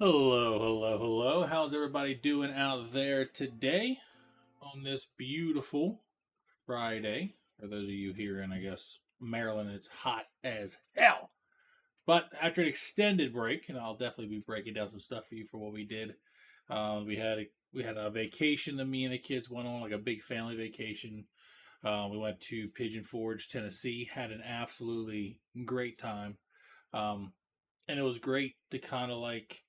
Hello, hello, hello. How's everybody doing out there today on this beautiful Friday? For those of you here in, I guess, Maryland, it's hot as hell. But after an extended break, and I'll definitely be breaking down some stuff for you for what we did. We had a vacation that me and the kids went on, like a big family vacation. We went to Pigeon Forge, Tennessee. Had an absolutely great time, um, and it was great to kind of like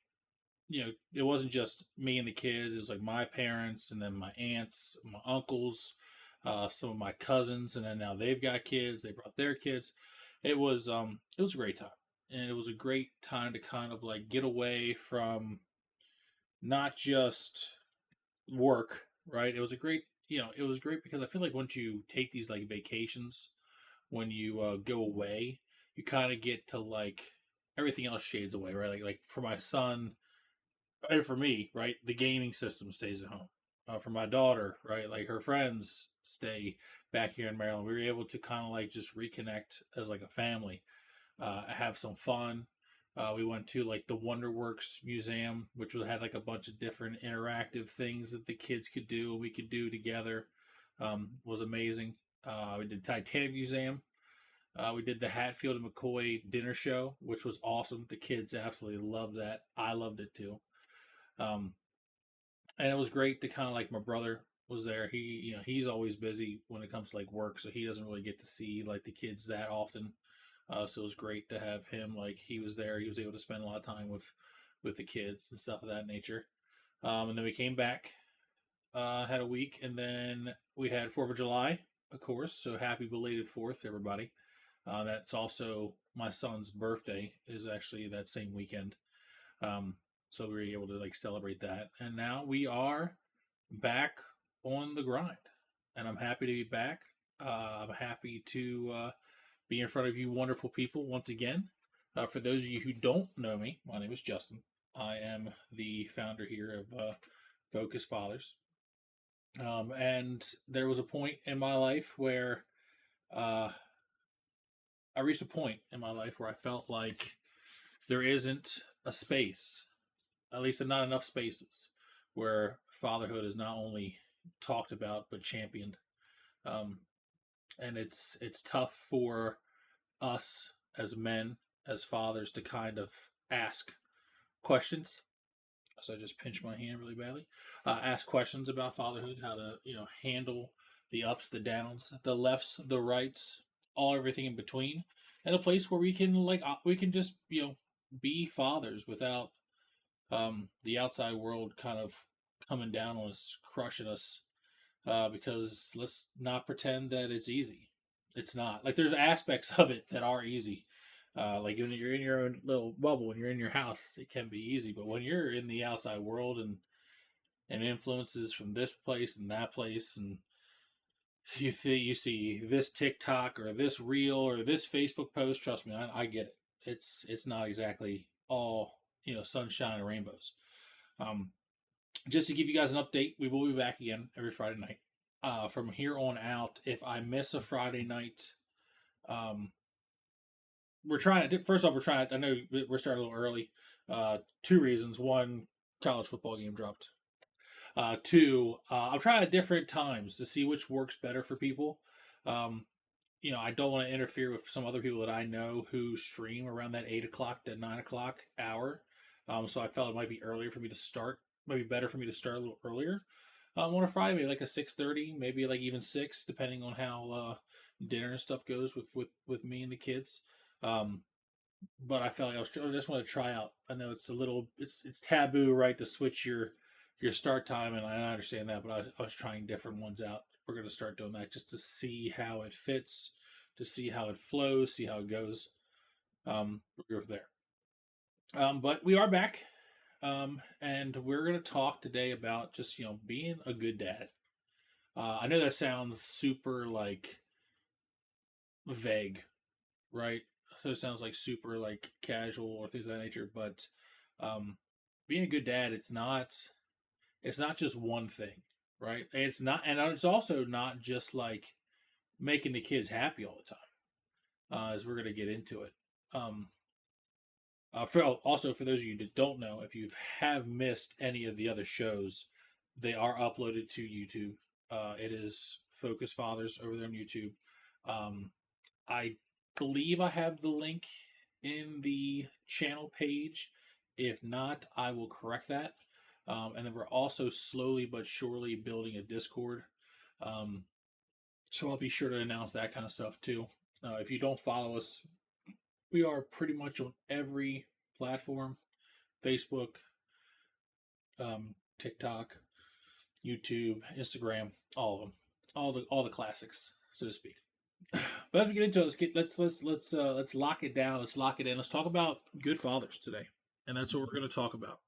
it wasn't just me and the kids. It was like my parents and then my aunts, my uncles, some of my cousins, and then now they've got kids. They brought their kids. It was a great time, and it was a great time to kind of like get away from not just work, right? It was great because I feel like once you take these like vacations, when you go away, you kind of get to like everything else shades away, right? Like for my son and for me, right, the gaming system stays at home. For my daughter, right, like her friends stay back here in Maryland. We were able to kind of like just reconnect as like a family, have some fun. We went to like the WonderWorks Museum, which had like a bunch of different interactive things that the kids could do. We could do together. Was amazing. We did Titanic Museum. We did the Hatfield and McCoy dinner show, which was awesome. The kids absolutely loved that. I loved it too. Um, and it was great to kind of like my brother was there. He's always busy when it comes to like work, so he doesn't really get to see like the kids that often. So it was great to have him. Like he was there. He was able to spend a lot of time with the kids and stuff of that nature. And then we came back, had a week, and then we had Fourth of July, of course. So happy belated Fourth, everybody. That's also my son's birthday. Is actually that same weekend. Um, so we were able to like celebrate that, and now we are back on the grind, and I'm happy to be back. I'm happy to be in front of you, wonderful people, once again. For those of you who don't know me, my name is Justin. I am the founder here of Focus Fathers, and there was a point in my life where uh, I reached a point in my life where I felt like there isn't a space, at least not enough spaces, where fatherhood is not only talked about but championed. Um, and it's tough for us as men, as fathers, to kind of ask questions. So I just pinched my hand really badly. Ask questions about fatherhood, how to handle the ups, the downs, the lefts, the rights, all everything in between, and a place where we can just be fathers without the outside world kind of coming down on us, crushing us. Because let's not pretend that it's easy. It's not. Like there's aspects of it that are easy. Like when you're in your own little bubble, when you're in your house, it can be easy. But when you're in the outside world and influences from this place and that place, and you see this TikTok or this reel or this Facebook post, trust me, I get it. It's not exactly all sunshine and rainbows. Um, just to give you guys an update, we will be back again every Friday night. From here on out, if I miss a Friday night, um, we're trying to. First off, we're trying. I know we're starting a little early. Two reasons: one, college football game dropped. Two, I'm trying at different times to see which works better for people. Um, I don't want to interfere with some other people that I know who stream around that 8 o'clock to 9 o'clock hour. So I felt it might be earlier for me to start. Might be better for me to start a little earlier on a Friday, maybe like a 6:30, maybe like even 6, depending on how dinner and stuff goes with me and the kids. Um, but I felt like I just want to try out. I know it's taboo, right, to switch your start time, and I understand that, but I was trying different ones out. We're going to start doing that just to see how it fits, to see how it flows, see how it goes. We'll go from there. But we are back, and we're going to talk today about just being a good dad. I know that sounds super like vague, right? So it sounds like super like casual or things of that nature, but um, being a good dad, it's not just one thing, right? It's not, and it's also not just like making the kids happy all the time. As we're gonna get into it, um, Also, for those of you that don't know, if you have missed any of the other shows, they are uploaded to YouTube. It is Focus Fathers over there on YouTube. Um, I believe I have the link in the channel page. If not, I will correct that. And then we're also slowly but surely building a Discord. Um, so I'll be sure to announce that kind of stuff too. If you don't follow us, we are pretty much on every platform: Facebook, TikTok, YouTube, Instagram, all of them, all the classics, so to speak. But as we get into it, let's lock it down. Let's lock it in. Let's talk about good fathers today, and that's what we're going to talk about.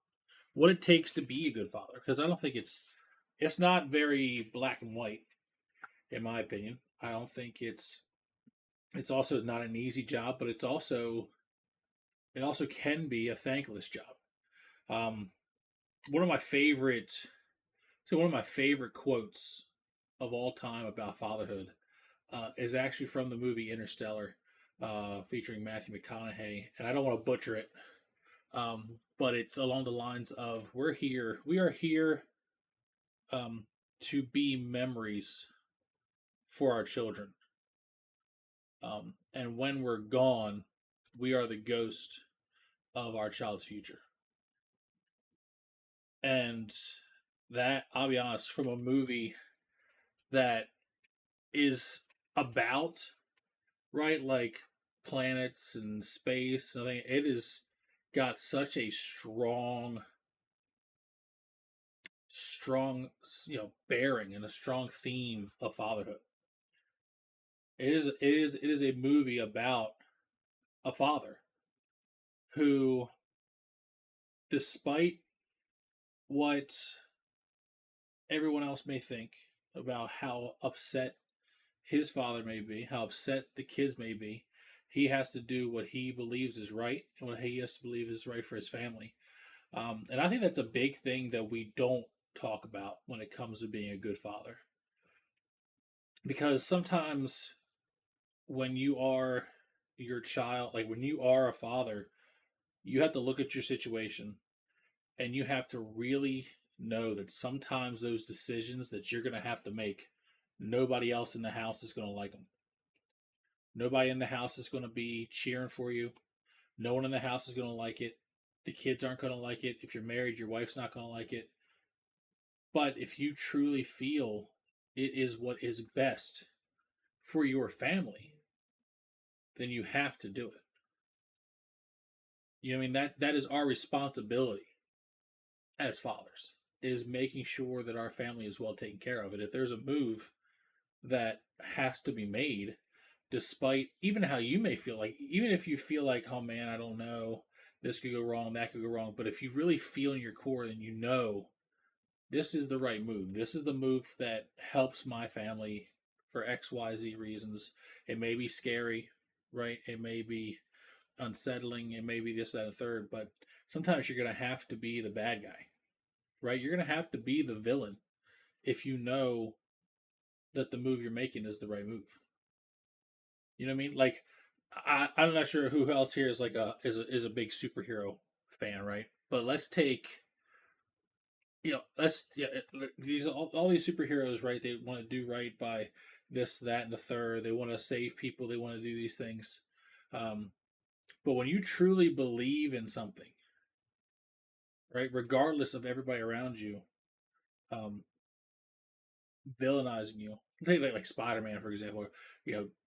What it takes to be a good father, because I don't think it's not very black and white, in my opinion. I don't think it's also not an easy job, but it also can be a thankless job. Um, one of my favorite So one of my favorite quotes of all time about fatherhood is actually from the movie Interstellar, featuring Matthew McConaughey, and I don't want to butcher it, but it's along the lines of we are here to be memories for our children, and when we're gone, we are the ghost of our child's future." And that, I'll be honest, from a movie that is about, right, like planets and space, I think it has got such a strong, bearing and a strong theme of fatherhood. It is a movie about a father who, despite what everyone else may think about how upset his father may be, how upset the kids may be, he has to do what he believes is right and what he has to believe is right for his family. And I think that's a big thing that we don't talk about when it comes to being a good father. Because sometimes when you are your child, like when you are a father, you have to look at your situation and you have to really know that sometimes those decisions that you're going to have to make, nobody else in the house is going to like them. Nobody in the house is going to be cheering for you. No one in the house is going to like it. The kids aren't going to like it. If you're married, your wife's not going to like it. But if you truly feel it is what is best for your family, then you have to do it. You know what I mean? That is our responsibility as fathers, is making sure that our family is well taken care of. And if there's a move that has to be made, despite even how you may feel, like even if you feel like, oh man, I don't know, this could go wrong, that could go wrong, but if you really feel in your core, then you know this is the right move. This is the move that helps my family for XYZ reasons. It may be scary, right? It may be unsettling. It may be this, that, and third, but sometimes you're going to have to be the bad guy, right? You're going to have to be the villain if you know that the move you're making is the right move. You know what I mean? Like, I'm not sure who else here is like a big superhero fan, right? But let's take, let's yeah, these all these superheroes, right? They want to do right by this, that, and the third. They want to save people. They want to do these things. Um, but when you truly believe in something, right, regardless of everybody around you, um, villainizing you, take like Spider-Man for example,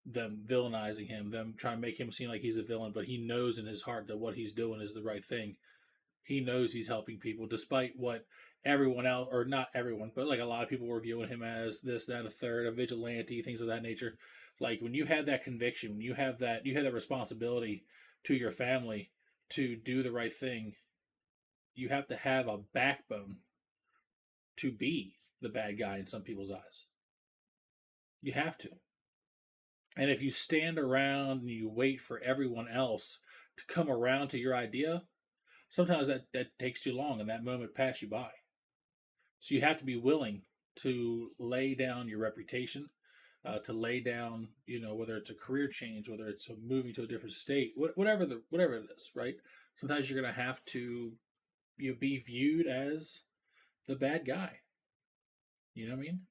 them villainizing him, them trying to make him seem like he's a villain, but he knows in his heart that what he's doing is the right thing. He knows he's helping people, despite what everyone else, or not everyone, but like a lot of people were viewing him as this, that, a third, a vigilante, things of that nature. Like when you have that conviction, when you have that responsibility to your family to do the right thing, you have to have a backbone to be the bad guy in some people's eyes. You have to. And if you stand around and you wait for everyone else to come around to your idea, sometimes that takes too long and that moment pass you by. So you have to be willing to lay down your reputation, to lay down, whether it's a career change, whether it's a moving to a different state, whatever it is, right? Sometimes you're going to have to be viewed as the bad guy. You know what I mean?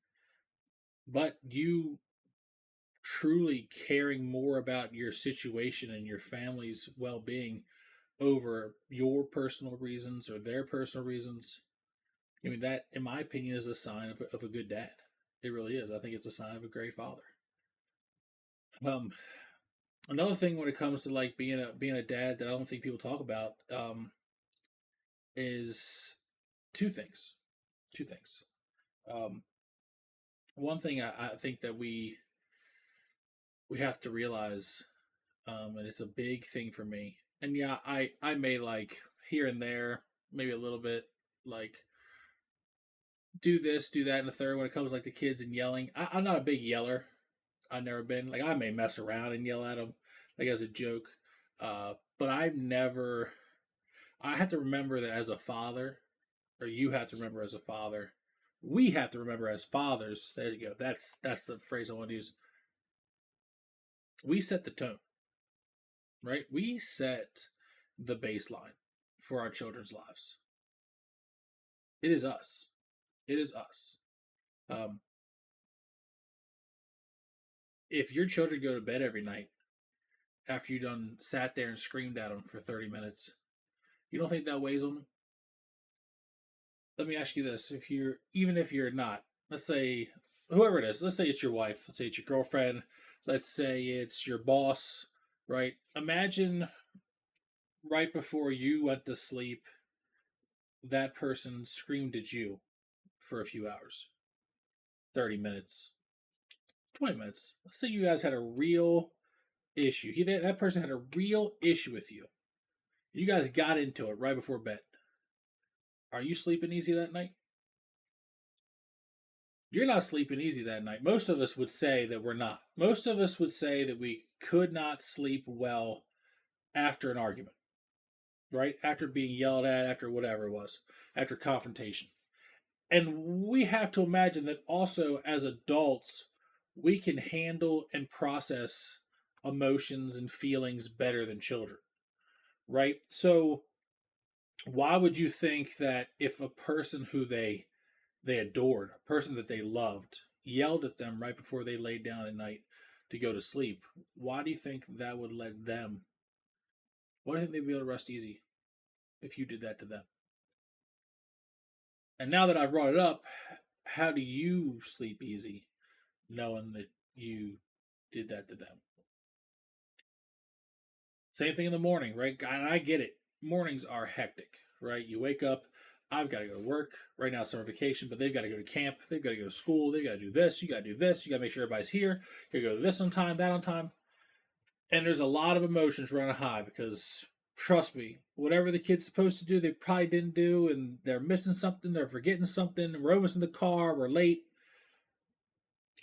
But you truly caring more about your situation and your family's well-being over your personal reasons or their personal reasons. I mean, that, in my opinion, is a sign of a good dad. It really is. I think it's a sign of a great father. Um, Another thing when it comes to like being a dad that I don't think people talk about, is two things. Two things. Um, One thing I think that we have to realize, and it's a big thing for me. And yeah, I may like here and there, maybe a little bit, like do this, do that, and the third when it comes like the kids and yelling. I'm not a big yeller. I've never been. Like I may mess around and yell at them, like as a joke. But I've never. I have to remember that as a father, or you have to remember as a father. We have to remember as fathers. There you go. That's the phrase I want to use. We set the tone, right? We set the baseline for our children's lives. It is us. It is us. Um, if your children go to bed every night after you done sat there and screamed at them for 30 minutes, you don't think that weighs on them? Let me ask you this: if you're not, let's say whoever it is, let's say it's your wife, let's say it's your girlfriend, let's say it's your boss, right? Imagine right before you went to sleep, that person screamed at you for a few hours, 30 minutes, 20 minutes. Let's say you guys had a real issue. That person had a real issue with you. You guys got into it right before bed. Are you sleeping easy that night? You're not sleeping easy that night. Most of us would say that we're not. Most of us would say that we could not sleep well after an argument, right? After being yelled at, after whatever it was, after confrontation. And we have to imagine that also as adults, we can handle and process emotions and feelings better than children, right? So, why would you think that if a person who they adored, a person that they loved, yelled at them right before they laid down at night to go to sleep, why do you think that would let them? Why do you think they'd be able to rest easy if you did that to them? And now that I brought it up, how do you sleep easy knowing that you did that to them? Same thing in the morning, right? And I get it. Mornings are hectic, right? You wake up, I've got to go to work. Right now, it's summer vacation, but they've got to go to camp. They've got to go to school. They've got to do this. You got to do this. You got to make sure everybody's here. You got to go to this on time, that on time. And there's a lot of emotions running high because, trust me, whatever the kid's supposed to do, they probably didn't do, and they're missing something, they're forgetting something, we're almost in the car, we're late.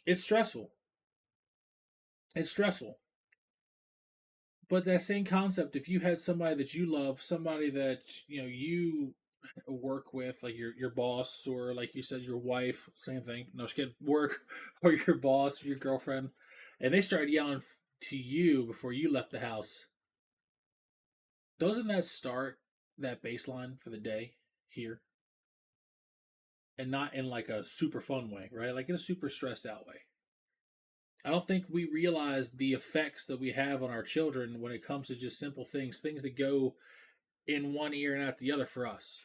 It's stressful. It's stressful. But that same concept, if you had somebody that you love, somebody that you work with, like your boss, or like you said, your wife, same thing. No, just kidding. Work or your boss, or your girlfriend, and they started yelling to you before you left the house. Doesn't that start that baseline for the day here, and not in like a super fun way, right? Like in a super stressed out way. I don't think we realize the effects that we have on our children when it comes to just simple things, things that go in one ear and out the other for us,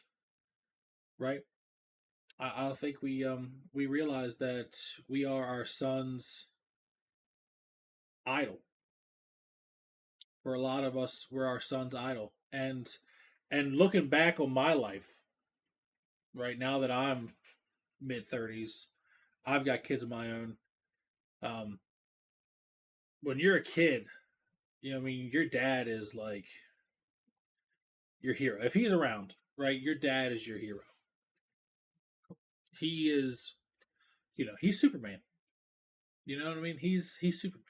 right? I don't think we realize that we are our son's idol. For a lot of us, we're our son's idol. And looking back on my life, right now that I'm mid 30s, I've got kids of my own. Um, when you're a kid, I mean, your dad is like your hero. If he's around, right, your dad is your hero. He is, he's Superman. You know what I mean? He's Superman.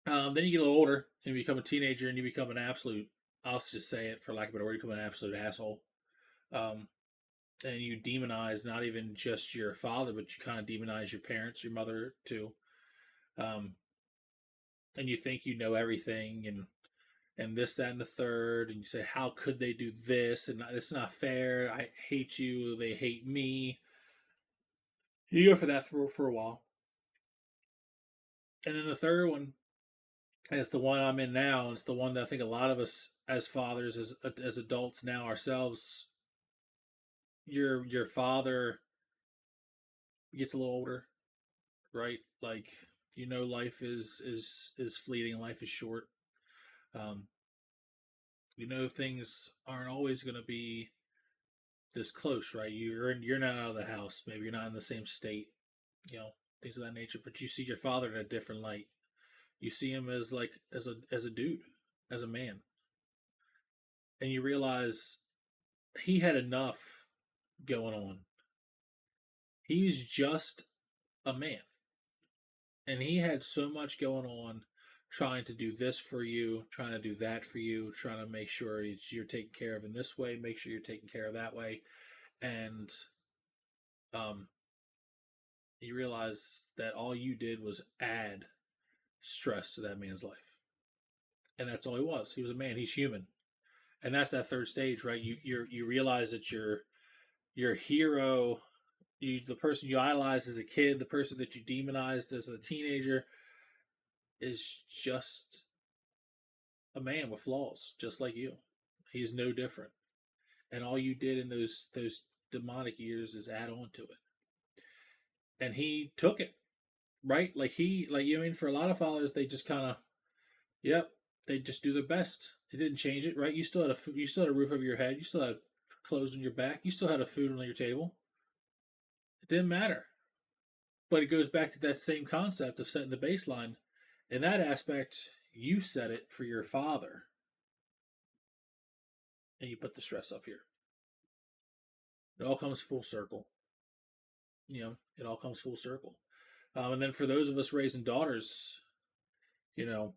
Then you get a little older and you become a teenager and you become an absolute. I'll just say it for lack of a better word. You become an absolute asshole. Um, and you demonize not even just your father, but you kind of demonize your parents, your mother too. Um, and you think you know everything, and this, that, and the third, and you say, "How could they do this?" And it's not fair. I hate you. They hate me. You go for that for a while, and then the third one, and it's the one I'm in now. And it's the one that I think a lot of us as fathers, as adults now ourselves, your father gets a little older, right? Like, life is fleeting. Life is short. Um, things aren't always going to be this close, right? You're not out of the house. Maybe you're not in the same state. You know, things of that nature. But you see your father in a different light. You see him as like as a dude, as a man, and you realize he had enough going on. He's just a man, and he had so much going on, trying to do this for you, trying to do that for you, trying to make sure you're taken care of in this way, make sure you're taken care of that way, and um, you realize that all you did was add stress to that man's life, and that's all he was. He was a man. He's human, and that's that third stage, right? You realize that your hero, the person you idolized as a kid, the person that you demonized as a teenager, is just a man with flaws, just like you. He's no different, and all you did in those demonic years is add on to it. And he took it, right? Like you know, I mean, for a lot of fathers, they just kind of, yep, they just do their best. It didn't change it, right? You still had a roof over your head. You still had clothes on your back. You still had a food on your table. It didn't matter. But it goes back to that same concept of setting the baseline. In that aspect, you set it for your father, and you put the stress up here. It all comes full circle. It all comes full circle. And then for those of us raising daughters, you know,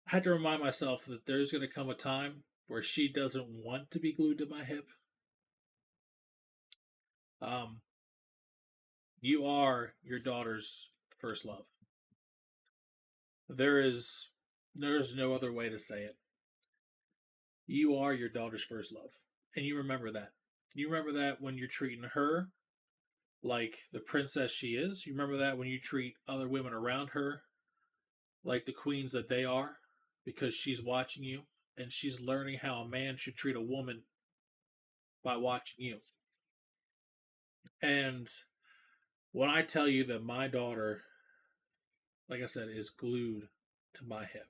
I had to remind myself that there's going to come a time where she doesn't want to be glued to my hip. Um, you are your daughter's first love. There is there's no other way to say it. You are your daughter's first love, and you remember that. You remember that when you're treating her like the princess she is. You remember that when you treat other women around her like the queens that they are, because she's watching you and she's learning how a man should treat a woman by watching you. And when I tell you that my daughter, like I said, is glued to my hip,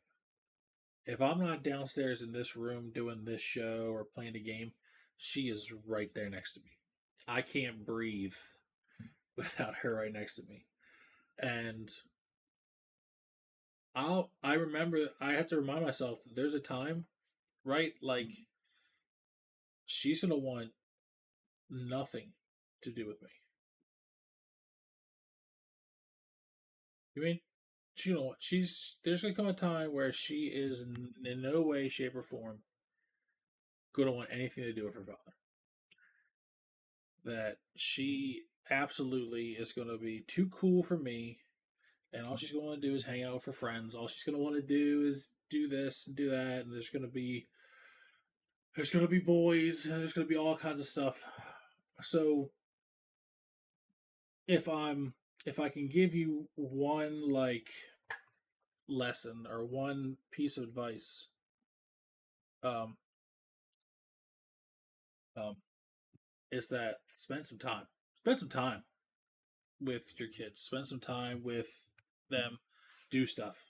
if I'm not downstairs in this room doing this show or playing a game, she is right there next to me. I can't breathe without her right next to me. And I remember I have to remind myself that there's a time, right? Like, she's gonna want nothing to do with me. You mean she's there's gonna come a time where she is in no way, shape, or form gonna want anything to do with her father. That she absolutely is gonna be too cool for me, and all she's gonna do is hang out with her friends. All she's gonna want to do is do this and do that, and there's gonna be boys, and there's gonna be all kinds of stuff. So if I'm if I can give you one like lesson or one piece of advice, um, um, is that spend some time with your kids, spend some time with them, do stuff.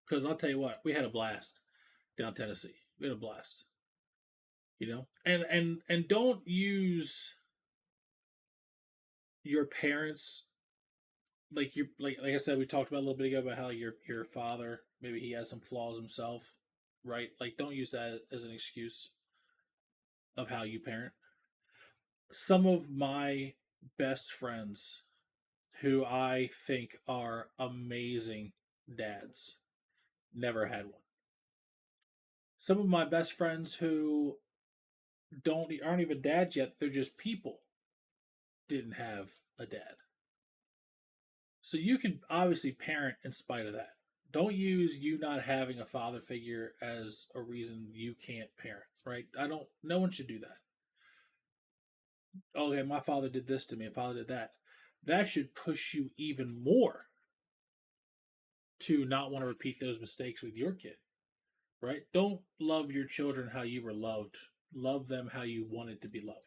Because I'll tell you what, we had a blast down Tennessee. We had a blast, and don't use your parents like I said, we talked about a little bit ago about how your father, maybe he has some flaws himself, right? Like, don't use that as an excuse of how you parent. Some of my best friends, who I think are amazing dads, never had one. Some of my best friends who don't aren't even dads yet. They're just people didn't have a dad. So you can obviously parent in spite of that. Don't use you not having a father figure as a reason you can't parent, right? I don't no one should do that. Okay, my father did this to me, my father did that. That should push you even more to not want to repeat those mistakes with your kid, right? Don't love your children how you were loved. Love them how you wanted to be loved.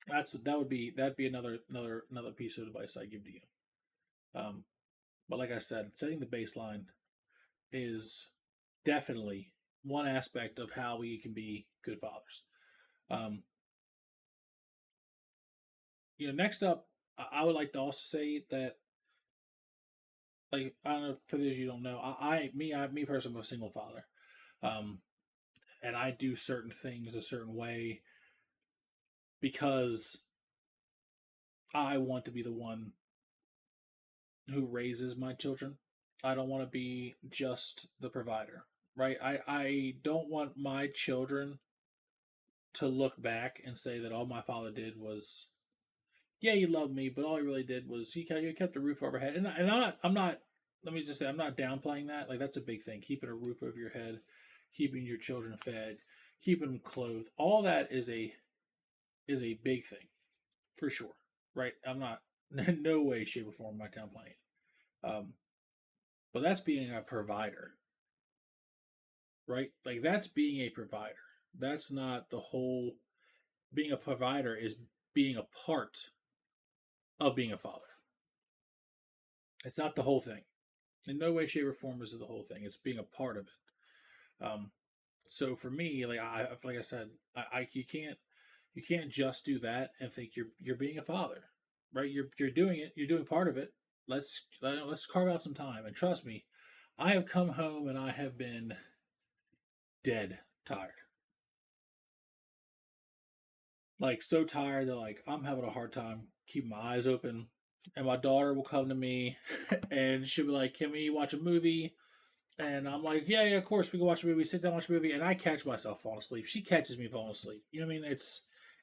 That'd be another piece of advice I give to you. Um, but like I said, setting the baseline is definitely one aspect of how we can be good fathers. Um, next up, I would like to also say that, like, I don't know, for those you don't know, me personally, I'm a single father, um, and I do certain things a certain way because I want to be the one who raises my children. I don't want to be just the provider, right? I don't want my children to look back and say that all my father did was, yeah, he loved me, but all he really did was he kept a roof over head. And I'm not. Let me just say, I'm not downplaying that. Like, that's a big thing. Keeping a roof over your head, keeping your children fed, keeping them clothed. All that is a big thing for sure, right? I'm not in no way, shape, or form am I downplaying it. But that's being a provider, right? Like, that's being a provider. That's not the whole. Being a provider is being a part of being a father. It's not the whole thing. In no way, shape, or form is it the whole thing. It's being a part of it. So for me, like I said, you can't just do that and think you're being a father, right? You're doing it. You're doing part of it. Let's carve out some time. And trust me, I have come home and I have been dead tired. Like, so tired that, like, I'm having a hard time keeping my eyes open. And my daughter will come to me and she'll be like, "Can we watch a movie?" And I'm like, "Yeah, yeah, of course we can watch a movie." Sit down, watch a movie, and I catch myself falling asleep. She catches me falling asleep. You know what I mean?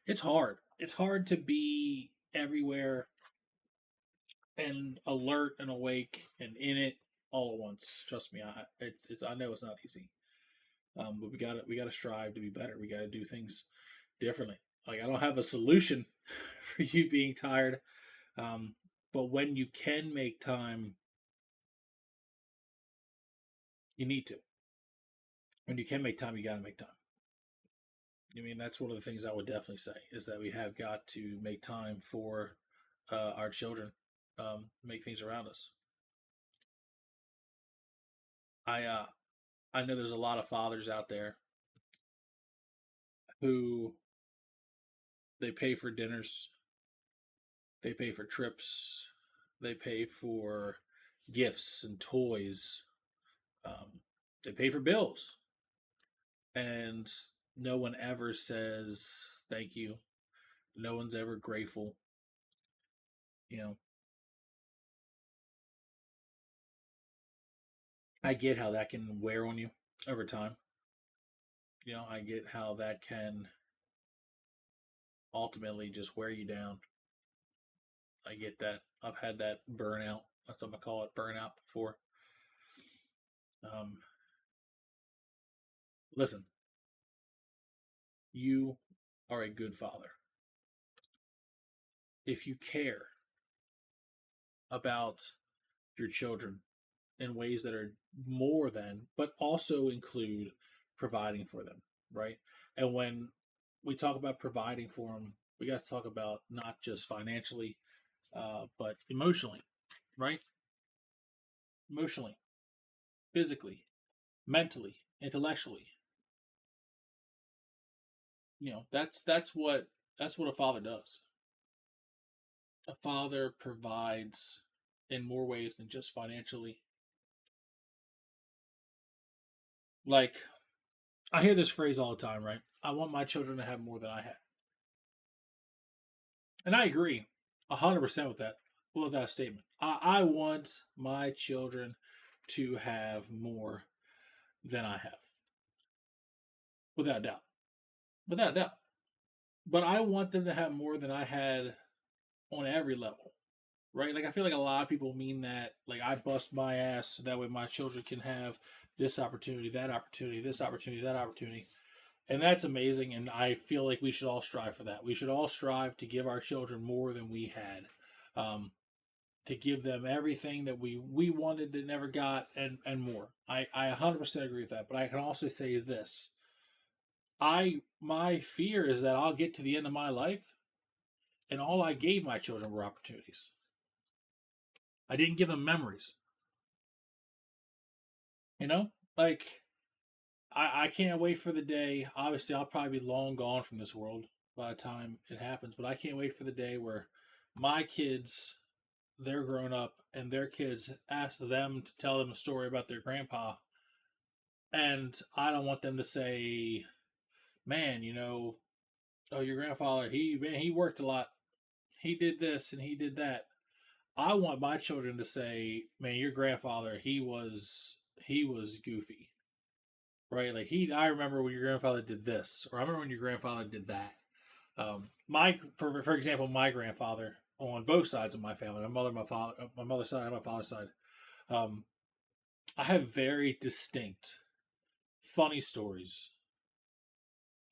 It's hard. It's hard to be everywhere and alert and awake and in it all at once. Trust me, I know it's not easy. But we gotta strive to be better. We gotta do things differently. Like, I don't have a solution for you being tired. Um, but when you can make time, you need to. When you can make time, you gotta make time. I mean, that's one of the things I would definitely say is that we have got to make time for our children, make things around us. I uh, I know there's a lot of fathers out there who they pay for dinners, they pay for trips, they pay for gifts and toys, um, they pay for bills, and no one ever says thank you. No one's ever grateful. You know, I get how that can wear on you over time. I get how that can ultimately just wear you down. I get that. I've had that burnout. That's what I call it, burnout before. Um, Listen, you are a good father. If you care about your children in ways that are more than, but also include providing for them, right? And when we talk about providing for them, we got to talk about not just financially, but emotionally, right? Emotionally, physically, mentally, intellectually. That's what a father does. A father provides in more ways than just financially. Like, I hear this phrase all the time, right? I want my children to have more than I had. And I agree 100% with that statement. I want my children to have more than I have, without doubt. without a doubt. But I want them to have more than I had on every level, right? Like I feel like a lot of people mean that like I bust my ass so that way my children can have this opportunity, that opportunity, this opportunity, that opportunity. And that's amazing, and I feel like we should all strive for that. We should all strive to give our children more than we had. To give them everything that we wanted that never got, and more. I 100% agree with that, but I can also say this. My fear is that I'll get to the end of my life and all I gave my children were opportunities. I didn't give them memories. You know? Like I can't wait for the day. Obviously, I'll probably be long gone from this world by the time it happens, but I can't wait for the day where my kids, they're grown up, and their kids ask them to tell them a story about their grandpa. And I don't want them to say, man, oh, your grandfather, he worked a lot. He did this and he did that. I want my children to say, man, your grandfather, he was goofy, right? Like I remember when your grandfather did this, or I remember when your grandfather did that. For example, my grandfather on both sides of my family, my mother, my father, my mother's side, and my father's side, um, I have very distinct, funny stories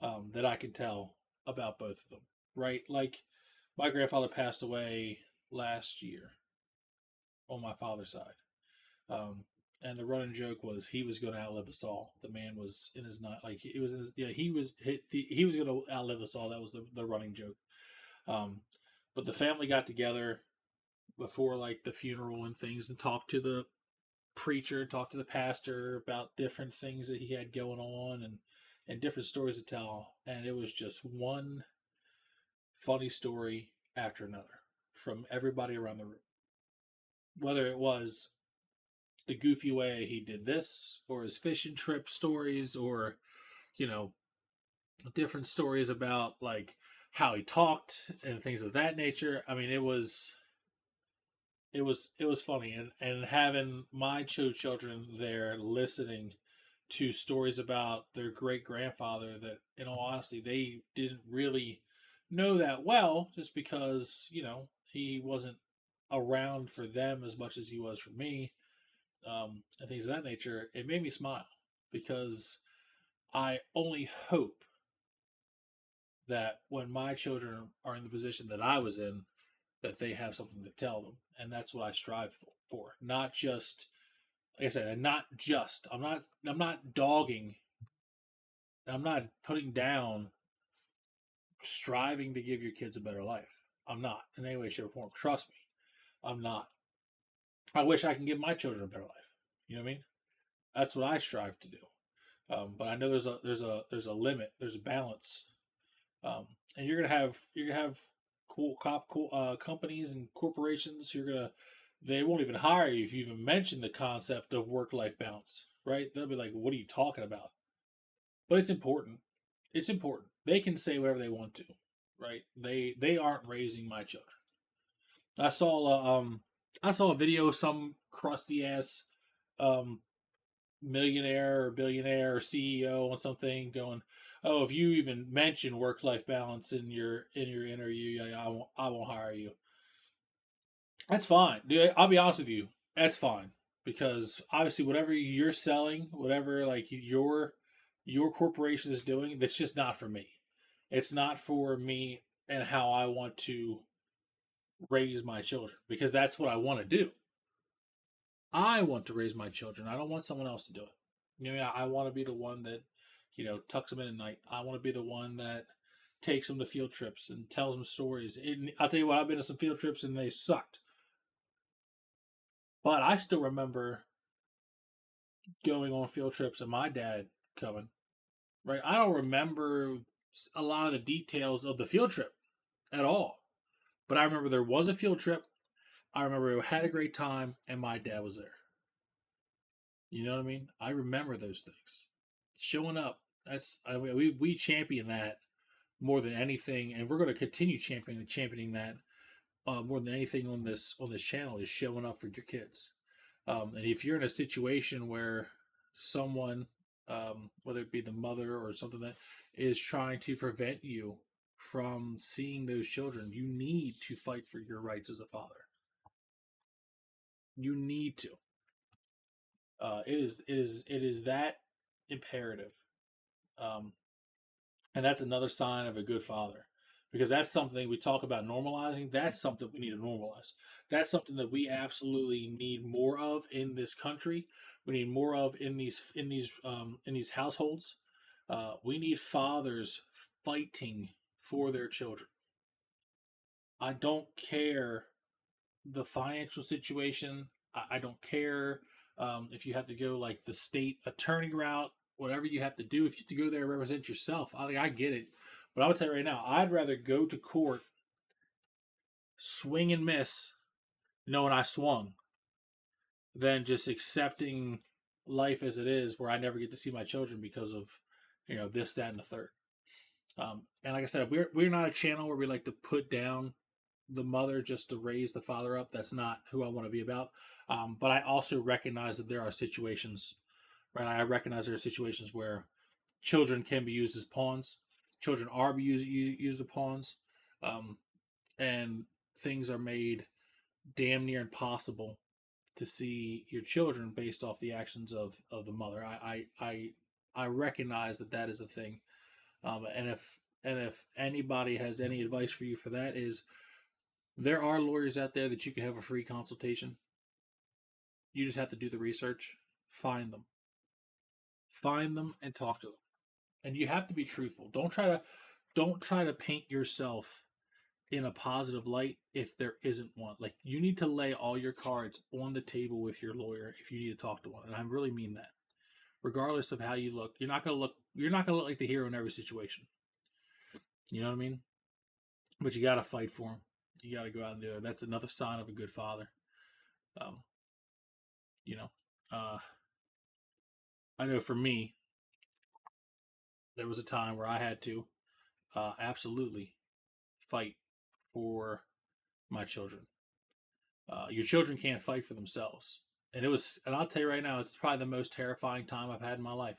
that I can tell about both of them. Right, like my grandfather passed away last year on my father's side. Um, and the running joke was he was going to outlive us all. The man was in his not like it was in his yeah he was going to outlive us all. That was the running joke. Um, but the family got together before like the funeral and things and talked to the preacher, talked to the pastor about different things that he had going on and different stories to tell. And it was just one funny story after another from everybody around the room. Whether it was the goofy way he did this, or his fishing trip stories, or you know, different stories about like how he talked and things of that nature. I mean, it was funny, and having my two children there listening to stories about their great grandfather that, in all honesty, they didn't really know that well, just because he wasn't around for them as much as he was for me, and things of that nature. It made me smile because I only hope that when my children are in the position that I was in, that they have something to tell them, and that's what I strive for. Not just, like I said, and not just. I'm not dogging. I'm not putting down striving to give your kids a better life. I'm not in any way, shape, or form. Trust me, I'm not. I wish I can give my children a better life. You know what I mean? That's what I strive to do. But I know there's a limit. There's a balance. And you're gonna have cool companies and corporations. They won't even hire you if you even mention the concept of work life balance. Right? They'll be like, "What are you talking about?" But it's important. It's important. They can say whatever they want to, right? They aren't raising my children. I saw I saw a video of some crusty ass um millionaire or billionaire or CEO or something going, "Oh, if you even mention work life balance in your interview, I won't hire you." That's fine, dude. I'll be honest with you. That's fine because obviously whatever you're selling, whatever like your corporation is doing, that's just not for me. It's not for me and how I want to raise my children because that's what I want to do. I want to raise my children. I don't want someone else to do it. I want to be the one that, tucks them in at night. I want to be the one that takes them to field trips and tells them stories. And I'll tell you what, I've been to some field trips and they sucked. But I still remember going on field trips and my dad coming, right? I don't remember a lot of the details of the field trip at all. But I remember there was a field trip. I remember we had a great time and my dad was there. You know what I mean? I remember those things. Showing up. We champion that more than anything, and we're going to continue championing that more than anything on this channel is showing up for your kids. And if you're in a situation where someone whether it be the mother or something that is trying to prevent you from seeing those children. You need to fight for your rights as a father. You need to. It is that imperative. Um, and that's another sign of a good father, because that's something we talk about normalizing. That's something we need to normalize. That's something that we absolutely need more of in this country. We need more of in these households. We need fathers fighting for their children. I don't care the financial situation. I don't care if you have to go like the state attorney route, whatever you have to do. If you have to go there and represent yourself, I get it. But I would tell you right now, I'd rather go to court, swing and miss, knowing I swung, than just accepting life as it is, where I never get to see my children because of this, that, and the third. And like I said, we're not a channel where we like to put down the mother just to raise the father up. That's not who I want to be about. But I also recognize that there are situations, right? I recognize there are situations where children can be used as pawns. Children are used as pawns, um, and things are made damn near impossible to see your children based off the actions of the mother. I recognize that is a thing. And if anybody has any advice for you for that, is there are lawyers out there that you can have a free consultation. You just have to do the research, find them, and talk to them. And you have to be truthful. Don't try to paint yourself in a positive light if there isn't one. Like, you need to lay all your cards on the table with your lawyer if you need to talk to one. And I really mean that. Regardless of how you look, you're not gonna look like the hero in every situation. You know what I mean? But you gotta fight for them. You gotta go out and do it. That's another sign of a good father. Um, you know, uh, I know for me, there was a time where I had to absolutely fight for my children. Your children can't fight for themselves, and I'll tell you right now, it's probably the most terrifying time I've had in my life.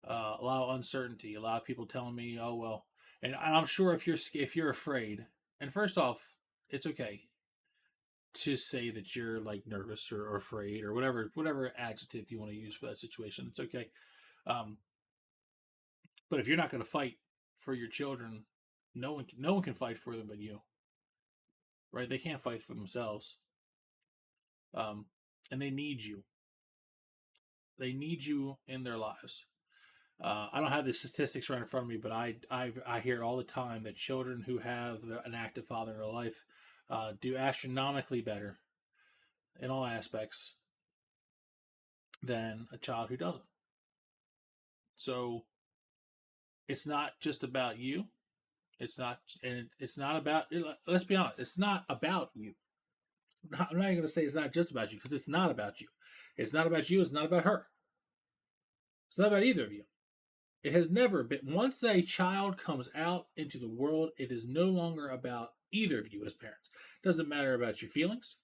A lot of uncertainty, a lot of people telling me, "Oh well," and I'm sure if you're afraid, and first off, it's okay to say that you're like nervous or afraid or whatever adjective you want to use for that situation. It's okay. Um, but if you're not going to fight for your children, no one can fight for them but you, right? They can't fight for themselves, um, and they need you. They need you in their lives. I don't have the statistics right in front of me, but I hear it all the time that children who have an active father in their life do astronomically better in all aspects than a child who doesn't. So it's not just about you. It's not about. Let's be honest. It's not about you. I'm not even going to say it's not just about you, because it's not about you. It's not about you. It's not about her. It's not about either of you. It has never been. Once a child comes out into the world, it is no longer about either of you as parents. It doesn't matter about your feelings.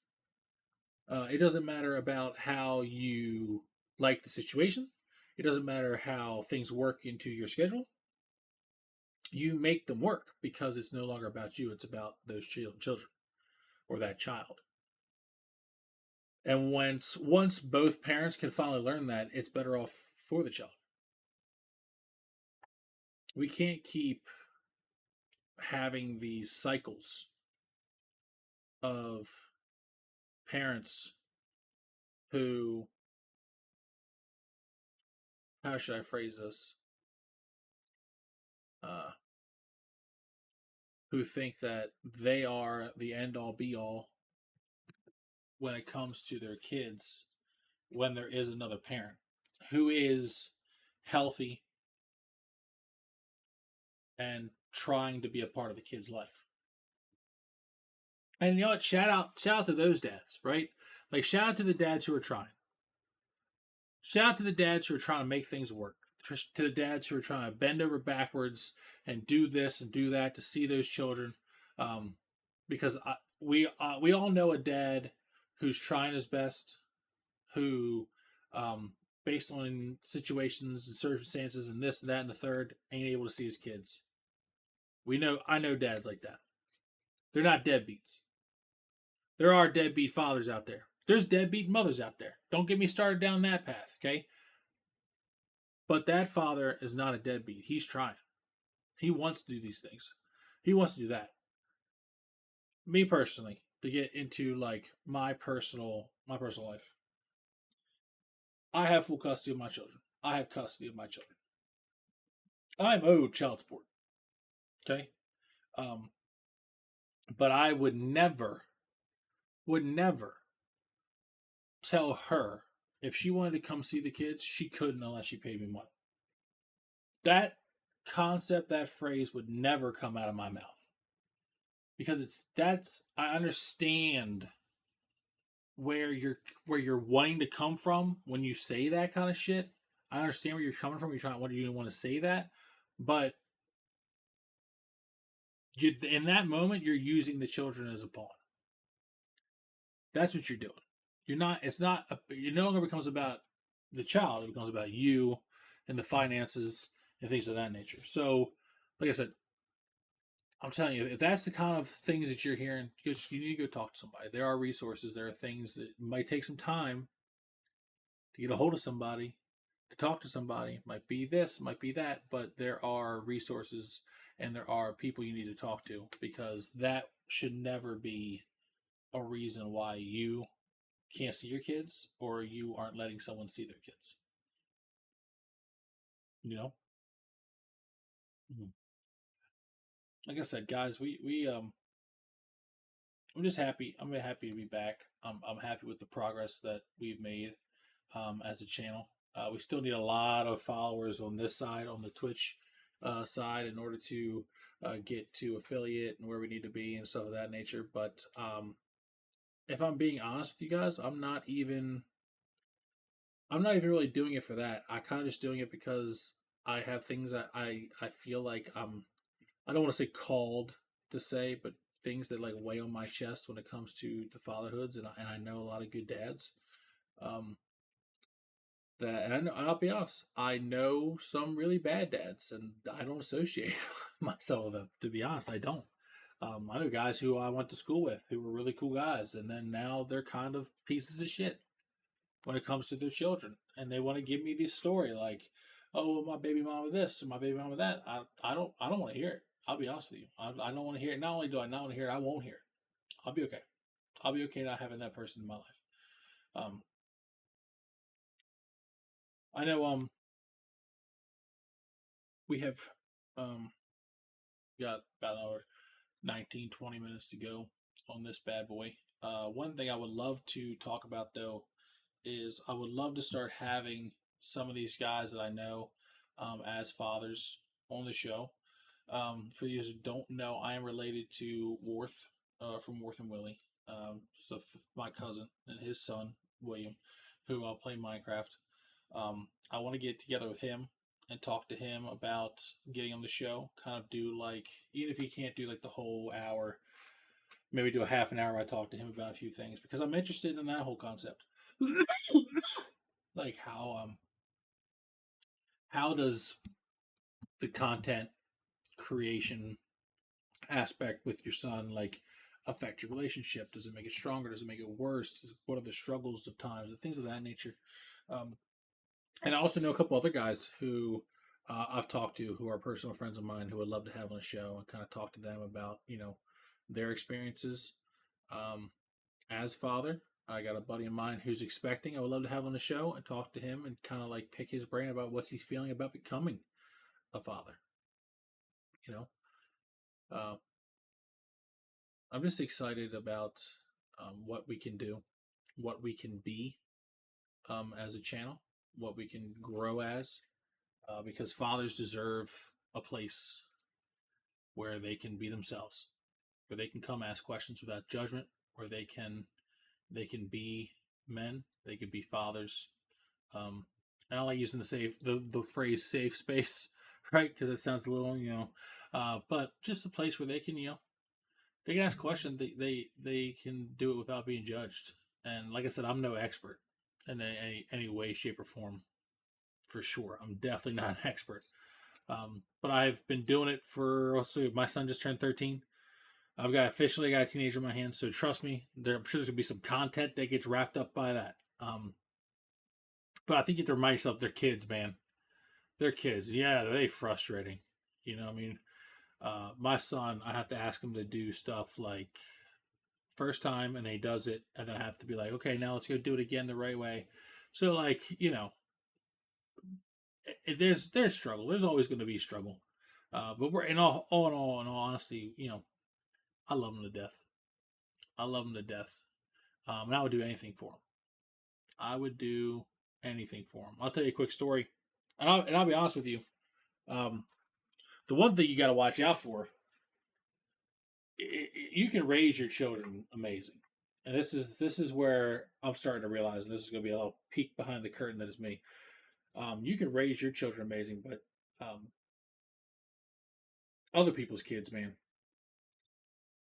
It doesn't matter about how you like the situation. It doesn't matter how things work into your schedule. You make them work because it's no longer about you. It's about those children or that child. And once both parents can finally learn that, it's better off for the child. We can't keep having these cycles of parents who, how should I phrase this, uh, who think that they are the end all be all when it comes to their kids, when there is another parent who is healthy and trying to be a part of the kid's life. And you know what? Shout out to those dads, right? Like, shout out to the dads who are trying. Shout out to the dads who are trying to make things work. To the dads who are trying to bend over backwards and do this and do that to see those children. Um, because we all know a dad who's trying his best, who based on situations and circumstances and this and that and the third, ain't able to see his kids. I know dads like that. They're not deadbeats. There are deadbeat fathers out there. There's deadbeat mothers out there. Don't get me started down that path, okay? But that father is not a deadbeat. He's trying. He wants to do these things. He wants to do that. Me personally, to get into like my personal life, I have full custody of my children. I have custody of my children. I'm owed child support. Okay. Um, but I would never tell her if she wanted to come see the kids, she couldn't unless she paid me money. That concept, that phrase would never come out of my mouth because I understand where you're wanting to come from when you say that kind of shit. I understand where you're coming from. You're trying, what do you want to say that? But in that moment, you're using the children as a pawn. That's what you're doing. You're not. It's not. It no longer becomes about the child. It becomes about you and the finances and things of that nature. So, like I said, I'm telling you, if that's the kind of things that you're hearing, you need to go talk to somebody. There are resources. There are things that might take some time to get a hold of somebody, to talk to somebody. Might be this, might be that, but there are resources and there are people you need to talk to because that should never be a reason why you can't see your kids or you aren't letting someone see their kids. You know? Mhm. Like I said, guys, I'm just happy. I'm happy to be back. I'm happy with the progress that we've made as a channel. We still need a lot of followers on this side, on the Twitch side, in order to get to affiliate and where we need to be and stuff of that nature. But if I'm being honest with you guys, I'm not even really doing it for that. I kind of just doing it because I have things that I feel like I don't want to say called to say, but things that like weigh on my chest when it comes to fatherhoods, and I know a lot of good dads. Um, that and I'll be honest, I know some really bad dads, and I don't associate myself with them. To be honest, I don't. I know guys who I went to school with who were really cool guys, and then now they're kind of pieces of shit when it comes to their children, and they want to give me this story like, "Oh, well, my baby mama this and my baby mama that." I don't want to hear it. I'll be honest with you. I don't want to hear it. Not only do I not want to hear it, I won't hear it. I'll be okay. I'll be okay not having that person in my life. Um, I know. We have um got about another 19, 20 minutes to go on this bad boy. One thing I would love to talk about though is I would love to start having some of these guys that I know as fathers on the show. For those who don't know, I am related to Worth from Worth and Willie. So my cousin and his son William, who play Minecraft. I want to get together with him and talk to him about getting on the show. Kind of do like, even if he can't do like the whole hour, maybe do a half an hour. I talk to him about a few things because I'm interested in that whole concept. Like how does the content creation aspect with your son like affect your relationship? Does it make it stronger? Does it make it worse? What are the struggles of times and things of that nature? Um, and I also know a couple other guys who I've talked to who are personal friends of mine who would love to have on a show and kind of talk to them about their experiences um, as father. I got a buddy of mine who's expecting. I would love to have on the show and talk to him and kind of like pick his brain about what's he's feeling about becoming a father. You know, uh, I'm just excited about what we can do, what we can be as a channel, what we can grow as, because fathers deserve a place where they can be themselves, where they can come ask questions without judgment, where they can be men, they can be fathers. And I like using the phrase safe space, right? Because it sounds a little, but just a place where they can ask questions. They can do it without being judged. And like I said, I'm no expert in any way, shape, or form for sure. I'm definitely not an expert. But I've been doing it for, let's see, my son just turned 13. I've got officially got a teenager in my hands, so trust me, I'm sure there's gonna be some content that gets wrapped up by that. But I think you have to remind yourself they're kids, man. They're kids. Yeah, they're frustrating. You know, I mean, my son, I have to ask him to do stuff like first time, and then he does it, and then I have to be like, okay, now let's go do it again the right way. So, like, there's struggle. There's always going to be struggle. But we're in all honesty, I love him to death. I love him to death. And I would do anything for him. I would do anything for him. I'll tell you a quick story, and I'll be honest with you. Um, the one thing you got to watch out for, you can raise your children amazing, and this is where I'm starting to realize, and this is going to be a little peek behind the curtain that is me. You can raise your children amazing, but other people's kids, man,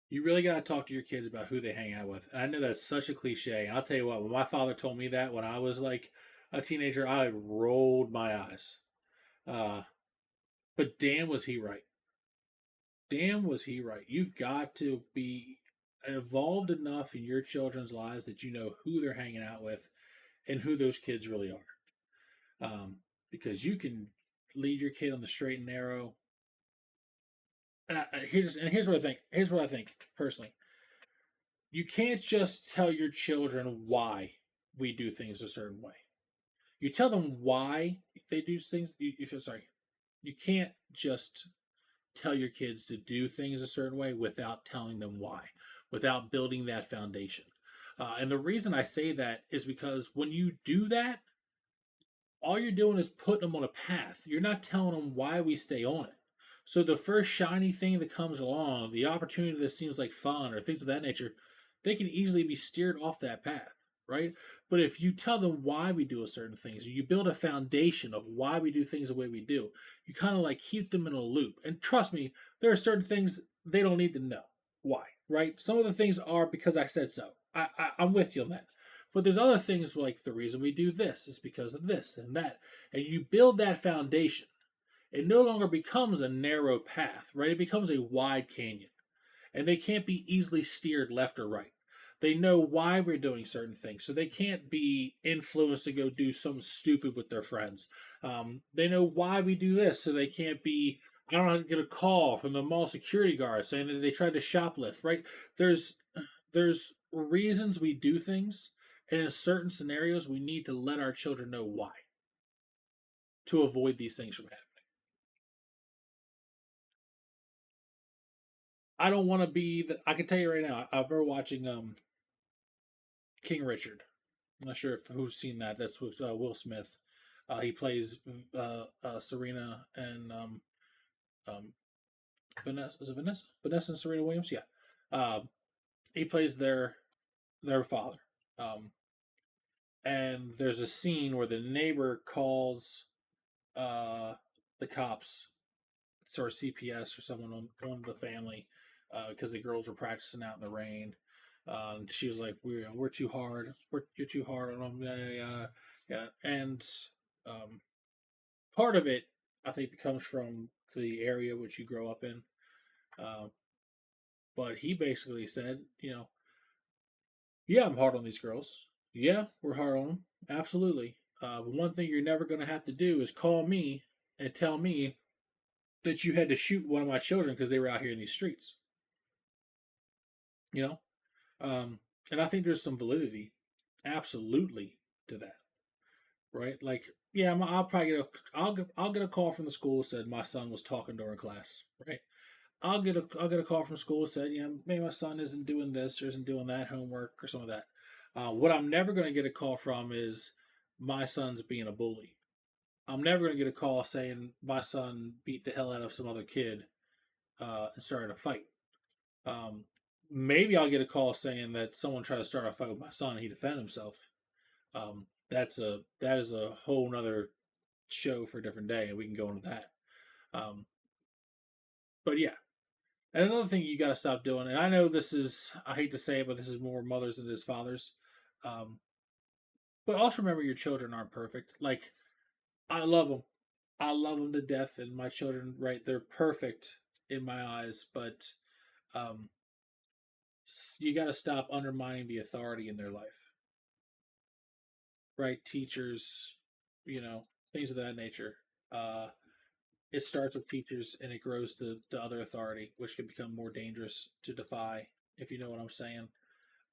you really got to talk to your kids about who they hang out with. And I know that's such a cliche. And I'll tell you what, when my father told me that when I was like a teenager, I rolled my eyes. Uh, but damn, was he right. Damn, was he right. You've got to be involved enough in your children's lives that you know who they're hanging out with and who those kids really are. Because you can lead your kid on the straight and narrow. Here's what I think. Here's what I think personally. You can't just tell your children why we do things a certain way. You tell them why they do things. Sorry, you can't just tell your kids to do things a certain way without telling them why, without building that foundation. And the reason I say that is because when you do that, all you're doing is putting them on a path. You're not telling them why we stay on it. So the first shiny thing that comes along, the opportunity that seems like fun or things of that nature, they can easily be steered off that path, right? But if you tell them why we do a certain things, you build a foundation of why we do things the way we do, you kind of like keep them in a loop. And trust me, there are certain things they don't need to know why, right? Some of the things are because I said so. I'm with you on that. But there's other things like the reason we do this is because of this and that. And you build that foundation. It no longer becomes a narrow path, right? It becomes a wide canyon. And they can't be easily steered left or right. They know why we're doing certain things, so they can't be influenced to go do something stupid with their friends. They know why we do this, so they can't be. I don't know, get a call from the mall security guard saying that they tried to shoplift. Right? There's reasons we do things, and in certain scenarios, we need to let our children know why to avoid these things from happening. I don't want to be. I can tell you right now. I remember watching King Richard. I'm not sure if who's seen that. That's with Will Smith. He plays Serena and um, Vanessa. Is it Vanessa? Vanessa and Serena Williams. Yeah. He plays their father. Um, and there's a scene where the neighbor calls uh, the cops or CPS or someone on the family because the girls were practicing out in the rain. And she was like, "We're too hard. You're too hard on them." Yeah, yeah, yeah, yeah. And um, part of it, I think, comes from the area which you grow up in. Uh, but he basically said, yeah, I'm hard on these girls. Yeah, we're hard on them. Absolutely. But one thing you're never going to have to do is call me and tell me that you had to shoot one of my children because they were out here in these streets. You know, and I think there's some validity, absolutely, to that, right? Like, yeah, I'll probably I'll get a call from the school that said my son was talking during class, right? I'll get a call from school that said, maybe my son isn't doing this or isn't doing that homework or some of that. What I'm never going to get a call from is my son's being a bully. I'm never going to get a call saying my son beat the hell out of some other kid and started a fight. Um, Maybe I'll get a call saying that someone tried to start a fight with my son and he defended himself. That is a whole nother show for a different day, and we can go into that. Um, but yeah, and another thing you got to stop doing, and I know this is, I hate to say it, but this is more mothers than it is fathers. Um, but also remember your children aren't perfect. Like, I love them. I love them to death, and my children, right? They're perfect in my eyes, but um, you got to stop undermining the authority in their life, right? Teachers, things of that nature. Uh, it starts with teachers and it grows to other authority, which can become more dangerous to defy, if you know what I'm saying.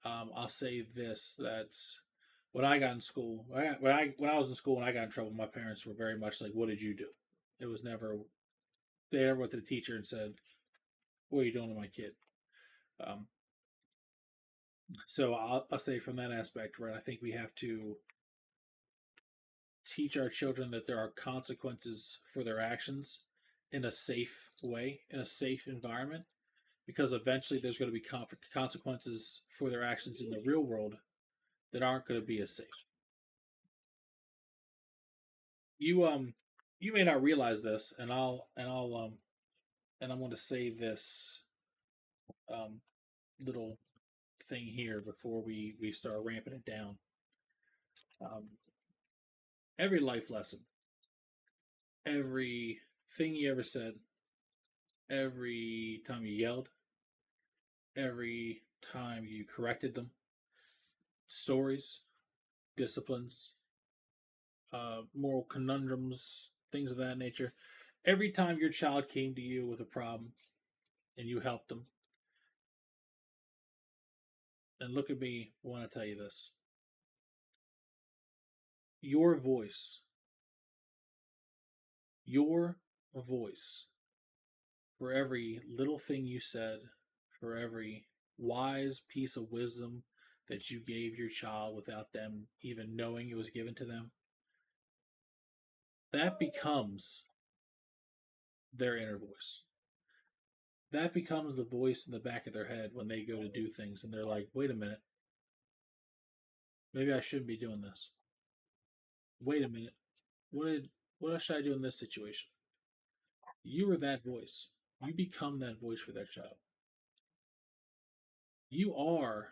I'll say this: that when I got in school, when I was in school and I got in trouble, my parents were very much like, "What did you do?" It was never they never went to the teacher and said, "What are you doing to my kid?" Um, so I'll say from that aspect, right? I think we have to teach our children that there are consequences for their actions in a safe way, in a safe environment, because eventually there's going to be consequences for their actions in the real world that aren't going to be as safe. You you may not realize this, and I'm going to say this um little thing here before we start ramping it down. Um, every life lesson, every thing you ever said, every time you yelled, every time you corrected them, stories, disciplines, moral conundrums, things of that nature. Every time your child came to you with a problem and you helped them, and look at me when I tell you this, your voice, your voice, for every little thing you said, for every wise piece of wisdom that you gave your child without them even knowing it was given to them, that becomes their inner voice. That becomes the voice in the back of their head when they go to do things and they're like, wait a minute, maybe I shouldn't be doing this. Wait a minute, what should I do in this situation? You are that voice. You become that voice for that child. You are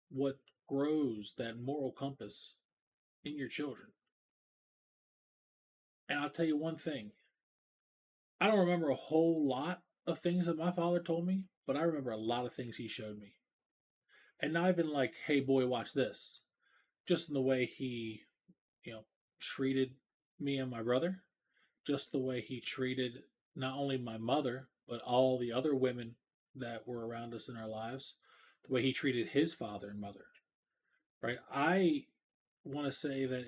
what grows that moral compass in your children. And I'll tell you one thing, I don't remember a whole lot of things that my father told me, but I remember a lot of things he showed me. And not even like, hey boy, watch this. Just in the way he, you know, treated me and my brother, just the way he treated not only my mother, but all the other women that were around us in our lives, the way he treated his father and mother. Right? I want to say that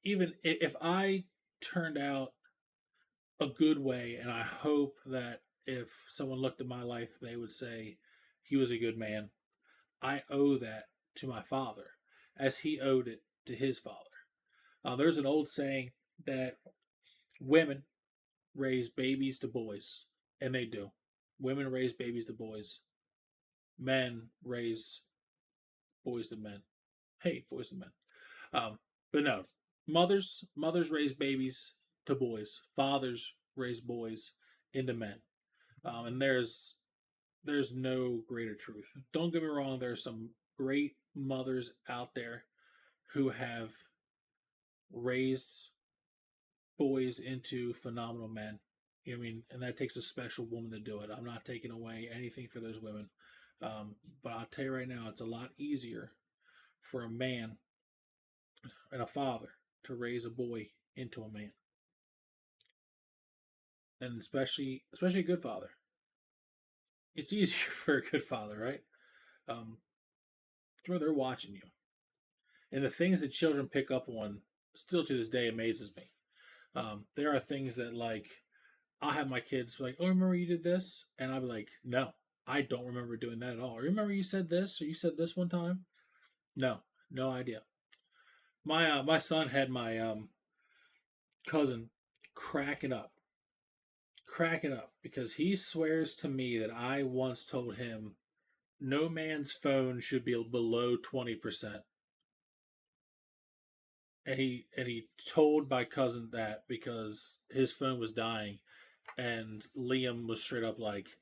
if I turned out a good way, and I hope that if someone looked at my life, they would say he was a good man. I owe that to my father, as he owed it to his father. There's an old saying that women raise babies to boys, and they do. Women raise babies to boys. Men raise boys to men. Hey, boys to men. Um, but no, mothers raise babies to boys. Fathers raise boys into men. And there's no greater truth. Don't get me wrong. There are some great mothers out there who have raised boys into phenomenal men. You know what I mean? And that takes a special woman to do it. I'm not taking away anything for those women. But I'll tell you right now, it's a lot easier for a man and a father to raise a boy into a man. And especially a good father. It's easier for a good father, right? Um, where they're watching you. And the things that children pick up on still to this day amazes me. There are things that like I'll have my kids like, "Oh, remember you did this?" And I'll be like, "No, I don't remember doing that at all. Remember you said this or you said this one time?" No, no idea. My son had my cousin cracking up, cracking up because he swears to me that I once told him no man's phone should be below 20%. And he told my cousin that because his phone was dying, and Liam was straight up like,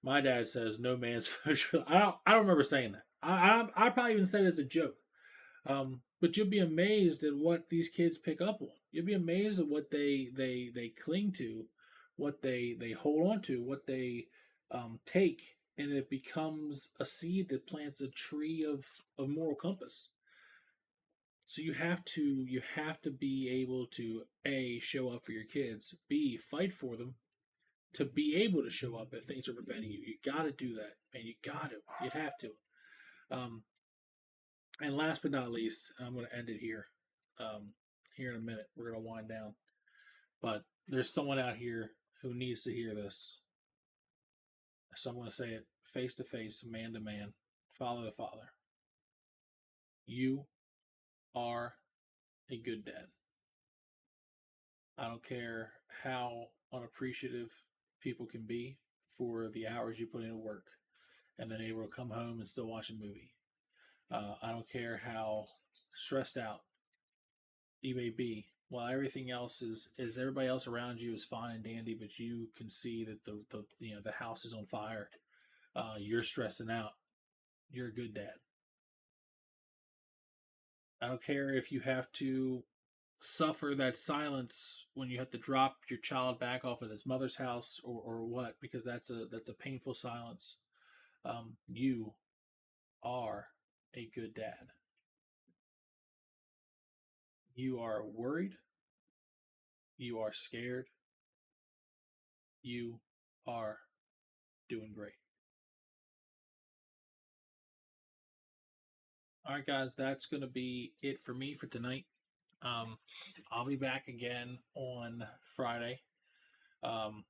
"My dad says no man's phone should." I don't remember saying that. I probably even said it as a joke. But you'll be amazed at what these kids pick up on. You'll be amazed at what they cling to, what they hold on to, what they take, and it becomes a seed that plants a tree of moral compass. So you have to be able to A, show up for your kids, B, fight for them, to be able to show up if things are preventing you. You got to do that, man. You got to. You have to. Um, and last but not least, I'm going to end it here. Here in a minute, we're going to wind down. But there's someone out here who needs to hear this. So I'm going to say it face to face, man to man, father to father. You are a good dad. I don't care how unappreciative people can be for the hours you put into work and then able to come home and still watch a movie. I don't care how stressed out you may be. While everything else is everybody else around you is fine and dandy, but you can see that the house is on fire. You're stressing out. You're a good dad. I don't care if you have to suffer that silence when you have to drop your child back off at his mother's house or what, because that's a painful silence. You are a good dad. You are worried. You are scared. You are doing great. All right, guys, that's going to be it for me for tonight. Um, I'll be back again on Friday. Um,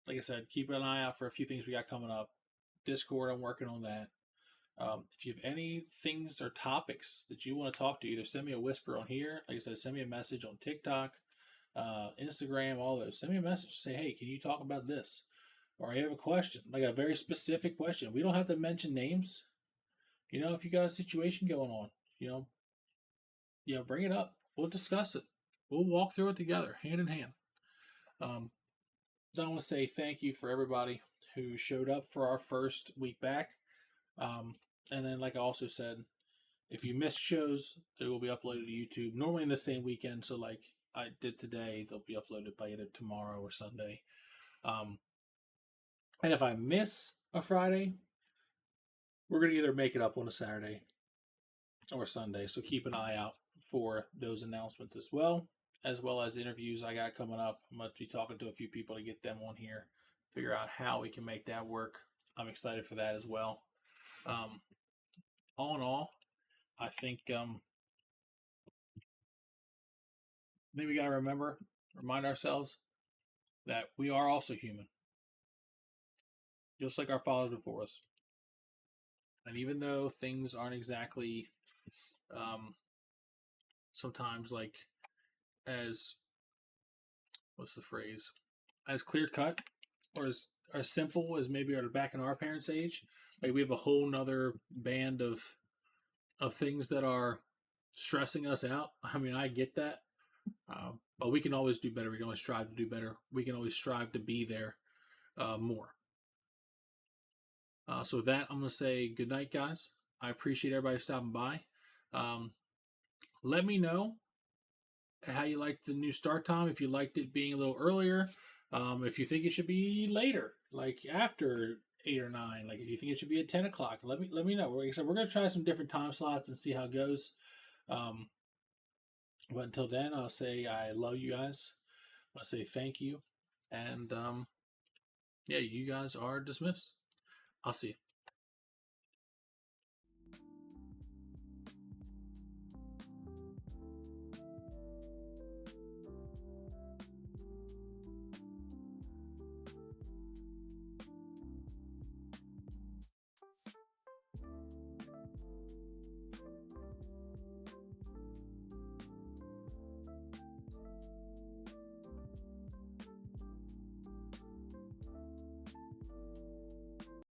like I said, keep an eye out for a few things we got coming up. Discord, I'm working on that. If you have any things or topics that you want to talk to, either send me a whisper on here. Like I said, send me a message on TikTok, Instagram, all those. Send me a message. Say, hey, can you talk about this? Or I have a question, like a very specific question. We don't have to mention names. If you got a situation going on, you know, bring it up. We'll discuss it. We'll walk through it together, hand in hand. Um, so I want to say thank you for everybody who showed up for our first week back. And then, like I also said, if you missed shows, they will be uploaded to YouTube normally in the same weekend. So, like I did today, they'll be uploaded by either tomorrow or Sunday. Um, and if I miss a Friday, we're going to either make it up on a Saturday or Sunday. So keep an eye out for those announcements as well as interviews I got coming up. I'm going to be talking to a few people to get them on here, figure out how we can make that work. I'm excited for that as well. All in all, I think we got to remind ourselves that we are also human, just like our fathers before us. And even though things aren't exactly sometimes like as what's the phrase, as clear cut or as simple as maybe are back in our parents' age, like we have a whole nother band of things that are stressing us out. I mean, I get that, but we can always do better. We can always strive to do better. We can always strive to be there more. So with that, I'm going to say good night, guys. I appreciate everybody stopping by. Um, let me know how you liked the new start time. If you liked it being a little earlier, if you think it should be later, like after 8 or 9, like if you think it should be at 10 o'clock, let me know. Like I said, we're going to try some different time slots and see how it goes. But until then, I'll say I love you guys. I say thank you, and yeah, you guys are dismissed. I'll see you.